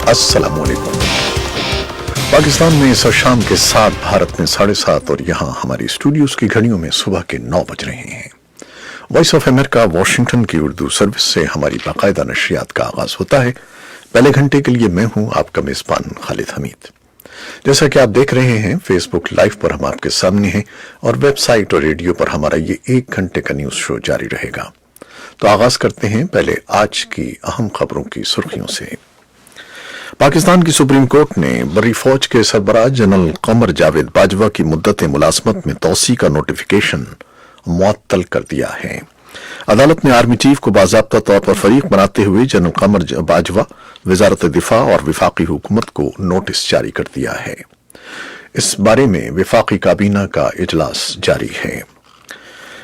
अस्सलाम वालेकुम। पाकिस्तान में इस शाम के 7, भारत में 7:30 और यहाँ हमारी स्टूडियोज की घड़ियों में सुबह के 9 बज रहे हैं। वॉइस ऑफ अमेरिका वाशिंगटन की उर्दू सर्विस से हमारी बाकायदा नशरियात का आगाज होता है। पहले घंटे के लिए मैं हूँ आपका मेजबान खालिद हमीद। जैसा कि आप देख रहे हैं, फेसबुक लाइव पर हम आपके सामने हैं और वेबसाइट और रेडियो पर हमारा ये 1 घंटे का न्यूज शो जारी रहेगा। तो आगाज करते हैं पहले आज की अहम खबरों की सुर्खियों से। पाकिस्तान की सुप्रीम कोर्ट ने बरी फौज के सरबराह जनरल कमर जावेद बाजवा की मुद्दत मुलाजमत में तौसी का नोटिफिकेशन मुअत्तल कर दिया है। अदालत ने आर्मी चीफ को बाज़ाब्ता तौर पर फरीक बनाते हुए जनरल कमर बाजवा, वजारत दिफा और विफाकी हुकूमत को नोटिस जारी कर दिया है। इस बारे में विफाकी काबीना का इजलास जारी है।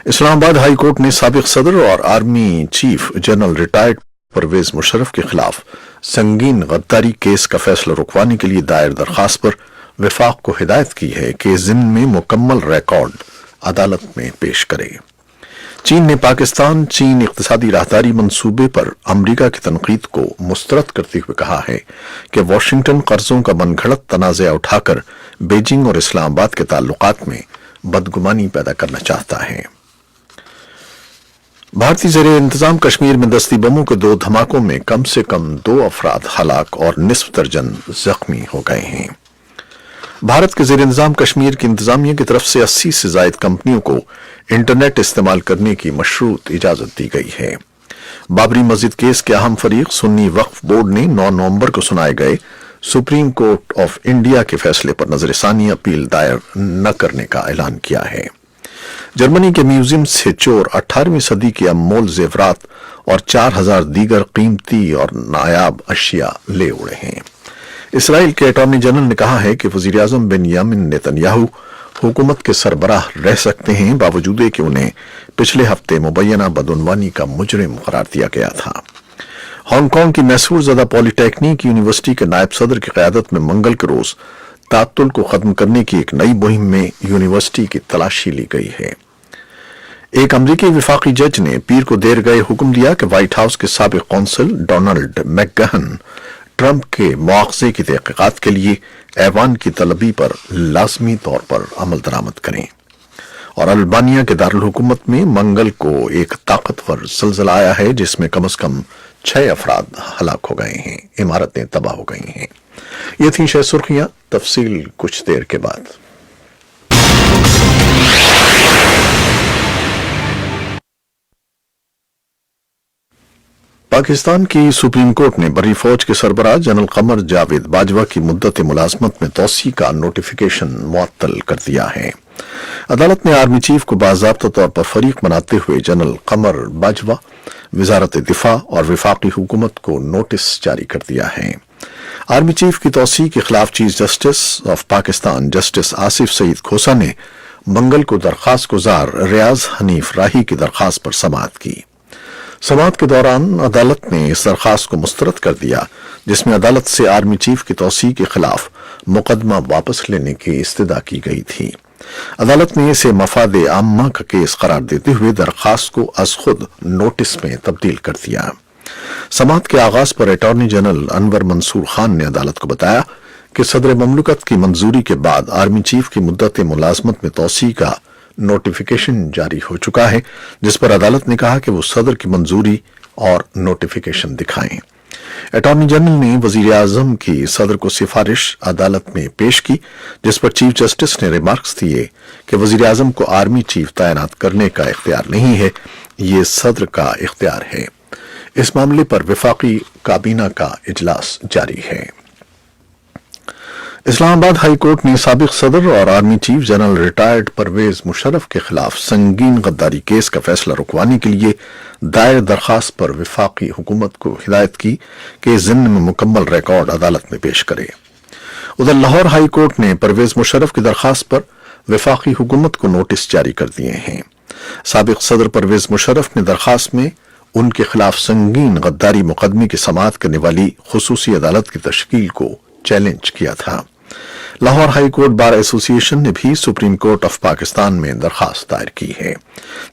इस्लामाबाद हाई कोर्ट ने साबिक सदर और army chief general retired Pervez Musharraf के खिलाफ संगीन गद्दारी केस का फैसला रुकवाने के लिए दायर दरखास्त पर विफाक को हिदायत की है कि ज़िम्न में मुकम्मल रिकॉर्ड अदालत में पेश करे। चीन ने पाकिस्तान चीन इक्तिसादी राहदारी मंसूबे पर अमरीका की तनकीद को मुस्तरद करते हुए कहा है कि वाशिंगटन कर्जों का मनगढ़ंत तनाज़ा उठाकर बीजिंग और इस्लामाबाद के ताल्लुकात में बदगुमानी पैदा करना चाहता है। भारतीय ज़ेरे इंतजाम कश्मीर में दस्ती बमों के 2 धमाकों में कम से कम 2 अफराद हलाक और निस्फ दर्जन जख्मी हो गए हैं। भारत के ज़ेरे इंतजाम कश्मीर की इंतजामिया की तरफ से 80 से जायद कंपनियों को इंटरनेट इस्तेमाल करने की मशरूत इजाजत दी गई है। बाबरी मस्जिद केस के अहम फरीक सुन्नी वक्फ बोर्ड ने 9 नवंबर को सुनाए गए सुप्रीम कोर्ट ऑफ इंडिया के फैसले पर नजरसानी अपील दायर न करने का ऐलान किया है। जर्मनी के म्यूजियम से चोर 18वीं सदी के अनमोल जेवरात और 4000 दीगर कीमती और नायाब अशिया ले उड़े हैं। इसराइल के अटॉर्नी जनरल ने कहा है कि वजीर आजम बेंयामिन नेतन्याहू हुकूमत के सरबराह रह सकते हैं, बावजूद कि उन्हें पिछले हफ्ते मुबैना बदउनवानी का मुजरिम करार दिया गया था। हांगकांग की मैसूर ज़दा पॉलिटेक्निक यूनिवर्सिटी के नायब सदर की क़यादत में मंगल के रोज तातुल को खत्म करने की एक नई मुहिम में यूनिवर्सिटी की तलाशी ली गई है। एक अमरीकी विफाकी जज ने पीर को देर गए हुक्म दिया कि व्हाइट हाउस के साबिक कौंसल डोनाल्ड मैकगहन ट्रंप के मुआवजे की तहकीकात के लिए ऐवान की तलबी पर लाजमी तौर पर अमल दरामद करें। और अल्बानिया के दारुल हुकूमत में मंगल को एक ताकतवर ज़लज़ला आया है, जिसमें कम से कम 6 अफराद हलाक हो गए हैं, इमारतें तबाह हो गई हैं। ये थी 6 सुर्खियां, तफसील कुछ देर के बाद। पाकिस्तान की सुप्रीम कोर्ट ने बरी फौज के सरबराह जनरल कमर जावेद बाजवा की मुद्दत मुलाजमत में तौसी का नोटिफिकेशन मुअत्तल कर दिया है। अदालत ने आर्मी चीफ को बाज़ाब्ता तौर पर फरीक बनाते हुए जनरल कमर बाजवा, वजारत दिफा और विफाकी हुकूमत को नोटिस जारी कर दिया है। आर्मी चीफ की तौसी के खिलाफ chief justice of Pakistan justice Asif Saeed Khosa ने मंगल को दरखास्त गुजार रियाज हनीफ राही की दरखास्त पर समाअत की। समाअत के दौरान अदालत ने इस दरखास्त को मुस्तरद कर दिया, जिसमें अदालत से आर्मी चीफ की तौसी के खिलाफ मुकदमा वापस लेने की इस्तदा की गई थी। अदालत ने इसे मफाद आम्मा का केस करार देते हुए दरखास्त को अज खुद नोटिस में तब्दील कर दिया। समाअत के आगाज पर अटॉर्नी जनरल अनवर मंसूर खान ने अदालत को बताया कि सदर ममलकत की मंजूरी के बाद आर्मी चीफ की मुद्दत मुलाजमत में तौसी का नोटिफिकेशन जारी हो चुका है, जिस पर अदालत ने कहा कि वो सदर की मंजूरी और नोटिफिकेशन दिखाएं। अटॉर्नी जनरल ने वजीर आजम की सदर को सिफारिश अदालत में पेश की, जिस पर चीफ जस्टिस ने रिमार्क्स दिए कि वजीर आजम को आर्मी चीफ तैनात करने का इख्तियार नहीं है, ये सदर का इख्तियार है। इस मामले पर विफाकी काबीना का इजलास जारी है। इस्लामाबाद हाई कोर्ट ने साबिक सदर और army chief general retired Pervez Musharraf के खिलाफ संगीन गद्दारी केस का फैसला रुकवाने के लिए दायर दरखास्त पर विफाकी हुकूमत को हिदायत की कि ज़िम्न में मुकम्मल रिकॉर्ड अदालत में पेश करे। उधर लाहौर हाई कोर्ट ने परवेज मुशर्रफ की दरखास्त पर विफाकी हुकूमत को नोटिस जारी कर दिए हैं। साबिक सदर परवेज मुशर्रफ ने दरखास्त में उनके खिलाफ संगीन गद्दारी मुकदमे की समाअत करने वाली खुसूसी अदालत की तश्कील को चैलेंज किया था। Lahore high court bar association ने भी सुप्रीम कोर्ट ऑफ पाकिस्तान में दरखास्त दायर की है,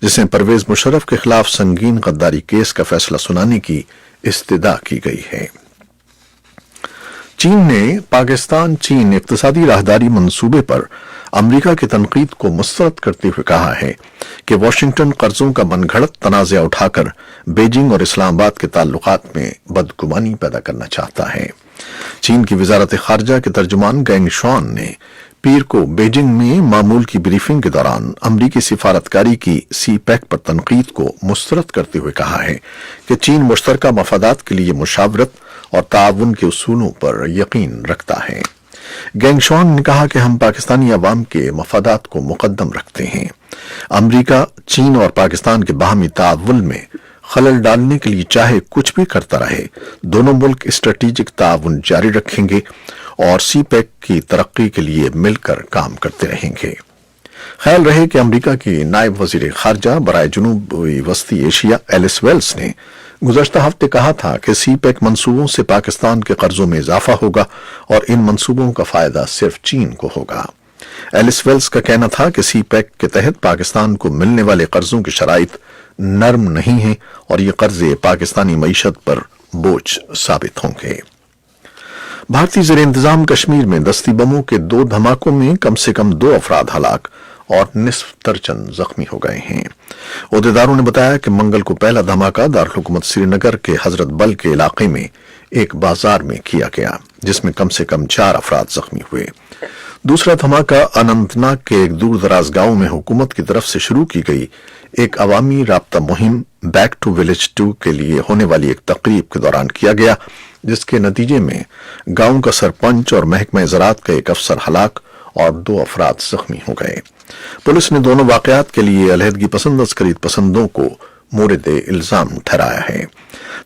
जिसमें परवेज मुशर्रफ के खिलाफ संगीन गद्दारी केस का फैसला सुनाने की इस्तदा की गई है। चीन ने पाकिस्तान चीन इक्तिसादी राहदारी मंसूबे पर अमेरिका की तनकीद को मुस्तरद करते हुए कहा है कि वाशिंगटन कर्जों का मनगढ़ंत तनाज़ा उठाकर बीजिंग और इस्लामाबाद के ताल्लुकात में बदगुमानी पैदा करना चाहता है। चीन की वजारत खारजा के तर्जुमान गेंग शुआन ने पीर को बीजिंग में मामूल की ब्रीफिंग के दौरान अमरीकी सिफारतकारी की CPEC पर तनकीद को मुस्तरद करते हुए कहा है कि चीन मुश्तरका मफादात के लिए मुशावरत और ताउन के उसूलों पर यकीन रखता है। गेंग शुआन ने कहा कि हम पाकिस्तानी अवाम के मफादात को मुकद्दम रखते हैं। अमरीका चीन और पाकिस्तान के बाहमी ताउन में खलल डालने के लिए चाहे कुछ भी करता रहे, दोनों मुल्क स्ट्रेटेजिक ताउन जारी रखेंगे और CPEC की तरक्की के लिए मिलकर काम करते रहेंगे। ख्याल रहे कि अमेरिका की नायब वजीर खारजा बराए जनूबी वस्ती एशिया एलिस वेल्स ने गुज़श्ता हफ्ते कहा था कि CPEC मंसूबों से पाकिस्तान के कर्जों में इजाफा होगा और इन मंसूबों का फायदा सिर्फ चीन को होगा। एलिस वेल्स का कहना था कि CPEC के तहत पाकिस्तान को मिलने वाले कर्जों की शराइत नर्म नहीं है और ये कर्जे पाकिस्तानी मईशत पर बोझ साबित होंगे। भारतीय ज़ेर इंतजाम कश्मीर में दस्ती बमों के 2 धमाकों में कम से कम 2 अफराद हलाक और निस्फ दर्जन जख्मी हो गए हैं। ओहदेदारों ने बताया कि मंगल को पहला धमाका दारुल हुकूमत श्रीनगर के हजरत बल के इलाके में एक बाजार में किया गया, जिसमें कम से कम 4 अफराद जख्मी हुए। दूसरा धमाका अनंतनाग के एक दूर दराज गांव में हुकूमत की तरफ से शुरू की गई एक अवामी राब्ता मुहिम बैक टू विलेज 2 के लिए होने वाली एक तकरीब के दौरान किया गया, जिसके नतीजे में गांव का सरपंच और महकमा ज़राअत का एक अफसर हलाक और 2 अफराद जख्मी हो गए। पुलिस ने दोनों वाकयात के लिए अलहदगी पसंद अस्करी पसंदों को मोरदे इल्जाम ठहराया है।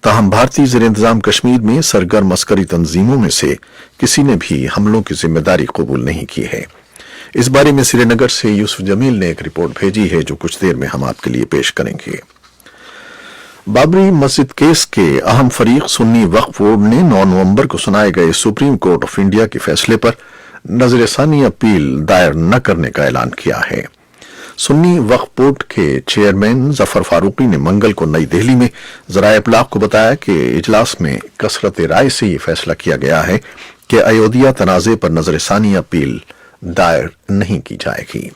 ताहम भारतीय ज़ेर इंतजाम कश्मीर में सरगर्म अस्करी तंजीमों में से किसी ने भी हमलों की जिम्मेदारी कबूल नहीं की है। इस बारे में श्रीनगर से यूसुफ जमील ने एक रिपोर्ट भेजी है, जो कुछ देर में हम आपके लिए पेश करेंगे। बाबरी मस्जिद केस के अहम फरीक सुन्नी वक्फ बोर्ड ने 9 नवंबर को सुनाए गए सुप्रीम कोर्ट ऑफ इंडिया के फैसले पर नजरसानी अपील दायर न करने का ऐलान किया है। सुन्नी वक्फ बोर्ड के चेयरमैन जफर फारूकी ने मंगल को नई दिल्ली में ज़राए इब्लाग को बताया कि इजलास में कसरत राय से ये फैसला किया गया है कि अयोध्या तनाज़े पर नजरसानी अपील दायर नहीं की जाएगी।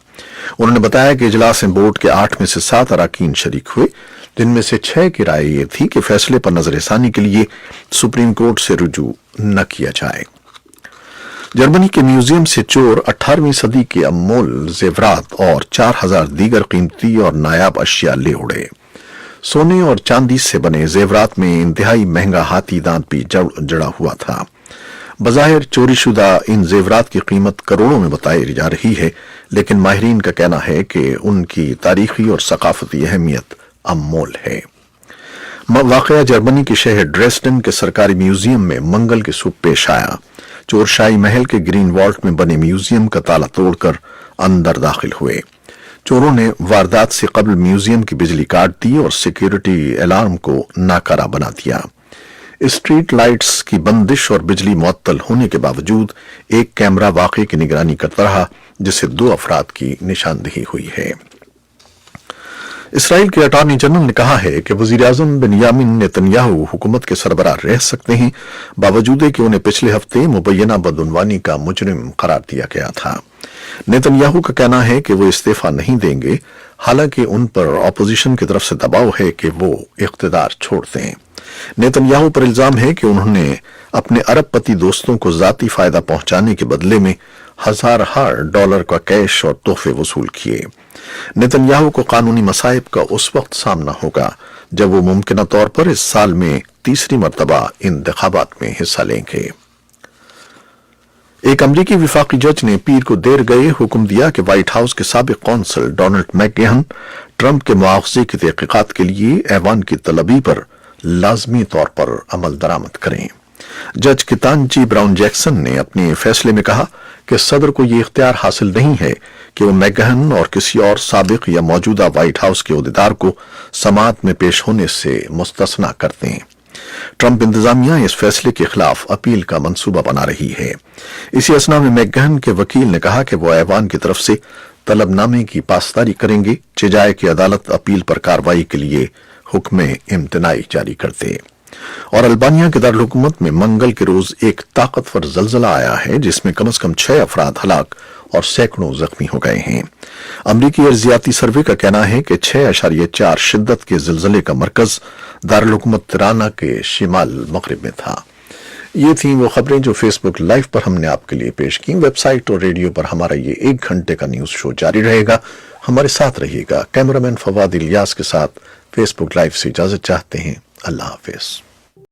उन्होंने बताया कि इजलास में बोर्ड के 8 में से 7 अराकीन शरीक हुए, जिनमें से 6 की राय ये थी कि फैसले पर नजरसानी के लिए सुप्रीम कोर्ट से रुजू न किया जाए। जर्मनी के म्यूजियम से चोर 18वीं सदी के अनमोल जेवरात और 4000 दीगर कीमती और नायाब अशिया ले उड़े। सोने और चांदी से बने जेवरात में इंतहाई महंगा हाथी दांत भी जड़ा हुआ था। बज़ाहिर चोरीशुदा इन जेवरात की कीमत करोड़ों में बताई जा रही है, लेकिन माहिरीन का कहना है कि उनकी तारीखी और सकाफती अहमियत अनमोल है। वाकया जर्मनी के शहर ड्रेसडन के सरकारी म्यूजियम में मंगल के सुबह पेश आया। चोर शाही महल के ग्रीन वॉल्ट में बने म्यूजियम का ताला तोड़कर अंदर दाखिल हुए। चोरों ने वारदात से कबल म्यूजियम की बिजली काट दी और सिक्योरिटी अलार्म को नाकारा बना दिया। स्ट्रीट लाइट्स की बंदिश और बिजली मुअत्तल होने के बावजूद एक कैमरा वाकये की निगरानी करता रहा, जिससे 2 अफराद की निशानदेही हुई है। इसराइल के अटॉर्नी जनरल ने कहा है कि वजीर आजम बेंयामिन नेतन्याहू हुकूमत के सरबराह रह सकते हैं, बावजूद कि उन्हें पिछले हफ्ते मुबैना बदउनवानी का मुजरिम करार दिया गया था। नेतन्याहू का कहना है कि वो इस्तीफा नहीं देंगे, हालांकि उन पर अपोजिशन की तरफ से दबाव है कि वो इख्तिदार छोड़ दें। नेतन्याहू पर इल्जाम है कि उन्होंने अपने अरबपति दोस्तों को जाती फायदा पहुंचाने के बदले में $1000 का कैश और तोहफे वसूल किए। नेतन्याहू को कानूनी मसाइब का उस वक्त सामना होगा जब वो मुमकिन तौर पर इस साल में तीसरी मरतबा इंतखाबात में हिस्सा लेंगे। एक अमरीकी विफाकी जज ने पीर को देर गए हुक्म दिया कि व्हाइट हाउस के साबिक कौंसल डोनाल्ड मैकगेहन ट्रंप के मुआवजे की तहकीकात के लिए ऐवान की तलबी पर लाजमी तौर पर अमल दरामद करें। जज कितानजी ब्राउन जैक्सन ने अपने फैसले में कहा कि सदर को यह इख्तियार हासिल नहीं है कि वो मैकगेहन और किसी और साबिक या मौजूदा व्हाइट हाउस के ओहदेदार को समाअत में पेश होने से मुस्तस्ना कर दें। ट्रंप इंतजामिया इस फैसले के खिलाफ अपील का मंसूबा बना रही है। इसी असना में मैकगेहन के वकील ने कहा कि वो ऐवान की तरफ से तलबनामे की पासदारी करेंगे, चिजाए की अदालत अपील पर कार्रवाई के लिए हुक्म इम्तनाई जारी कर दे। اور البانیہ کے دارالحکومت میں منگل کے روز ایک طاقتور زلزلہ آیا ہے جس میں کم از کم 6 افراد ہلاک اور سینکڑوں زخمی ہو گئے ہیں۔ امریکی ارضیاتی سروے کا کہنا ہے کہ 6.4 شدت کے زلزلے کا مرکز دارالحکومت ترانہ کے شمال مغرب میں تھا۔ یہ تھیں وہ خبریں جو فیس بک لائیو پر ہم نے آپ کے لیے پیش کی۔ ویب سائٹ اور ریڈیو پر ہمارا یہ 1 گھنٹے کا نیوز شو جاری رہے گا، ہمارے ساتھ رہیے گا۔ کیمرامین فواد الیاس کے ساتھ فیس بک لائیو سے اجازت چاہتے ہیں۔ اللہ حافظ۔